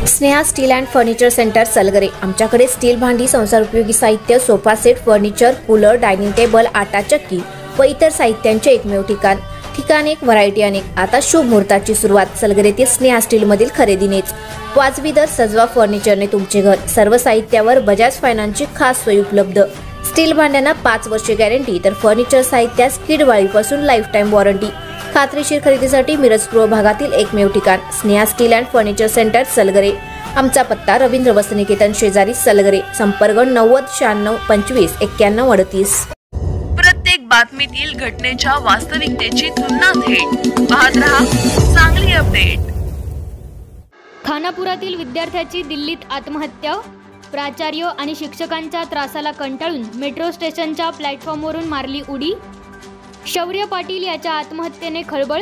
Sneha steel and furniture centre Salgare. आमच्याकडे steel भांडी, संसार उपयोगी साहित्य, sofa set, furniture, cooler, dining table, आटा चक्की व इतर साहित्यांचे एकमेव ठिकाण एक, व्हरायटी अनेक। आता शुभ मुहूर्ताची सुरुवात सलगरेतील स्नेहा स्टील मधील खरेदीनेच। वाजवी दर, सजवा फर्निचरने तुमचे घर। सर्व साहित्यावर बजाज फायनान्सची खास सोय उपलब्ध। स्टील भांड्यांना 5 वर्षे गॅरंटी, तर फर्निचर साहित्यास किडवाळीपासून लाईफ टाइम वॉरंटी। खात्रीशीर खरेदीसाठी मिरज पूर्व भागातील एकमेव ठिकाण Sneha steel and furniture centre Salgare. आमचा पत्ता रवींद्र वस्त्रनिकेतन शेजारी सलगरे। संपर्क 90 96 25 91 38। प्रत्येक बातमीतील घटनेच्या वास्तविकतेची तुलना थेट पाहत रहा चांगली अपडेट। खानापुरातील विद्यार्थ्याची दिल्लीत आत्महत्या। प्राचार्य आणि शिक्षकांच्या त्रासाला कंटाळून मेट्रो स्टेशनच्या प्लॅटफॉर्मवरून मारली उडी। शौर्य पाटील याच्या आत्महत्येने खळबळ।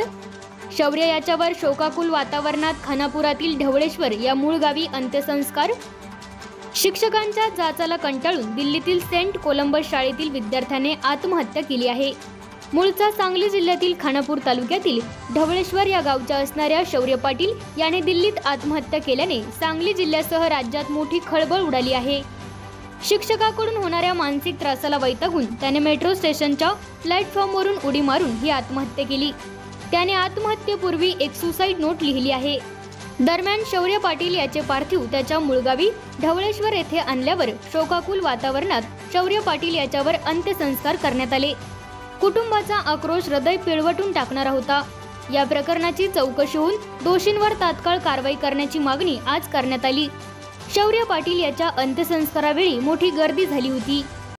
शौर्य याच्यावर शोकाकुल वातावरणात खानापुरातील ढवळेश्वर या मूळ गावी अंत्यसंस्कार। शिक्षकांच्या जाचाला कंटाळून दिल्लीतील सेंट कोलंबस शाळेतील विद्यार्थ्याने आत्महत्या केली आहे। मूळचा सांगली जिल्ह्यातील खानापूर तालुक्यातील ढवळेश्वर या गावच्या असणाऱ्या शौर्य पाटील याने दिल्लीत आत्महत्या केल्याने सांगली जिल्ह्यासह राज्यात मोठी खळबळ उडाली आहे। शिक्षकाकडून होणाऱ्या मानसिक त्रासाला वैतागून त्याने मेट्रो स्टेशनच्या प्लॅटफॉर्मवरून उडी मारून ही आत्महत्या केली। त्याने आत्महत्येपूर्वी एक सुसाईड नोट लिहिली आहे। दरम्यान शौर्य पाटील याचे पार्थिव त्याच्या मूळगावी ढवळेश्वर येथे आणल्यावर शोकाकुल वातावरणात शौर्य पाटील याच्यावर अंत्यसंस्कार करण्यात आले। कुटुंबाचा आक्रोश हृदय पिळवटून टाकणारा होता। या प्रकरणाची चौकशी होऊन दोषींवर तात्काळ कारवाई करण्याची मागणी आज करण्यात आली। शौर्य पाटील याच्या अंत्यसंस्कारावेळी मोठी गर्दी झाली होती।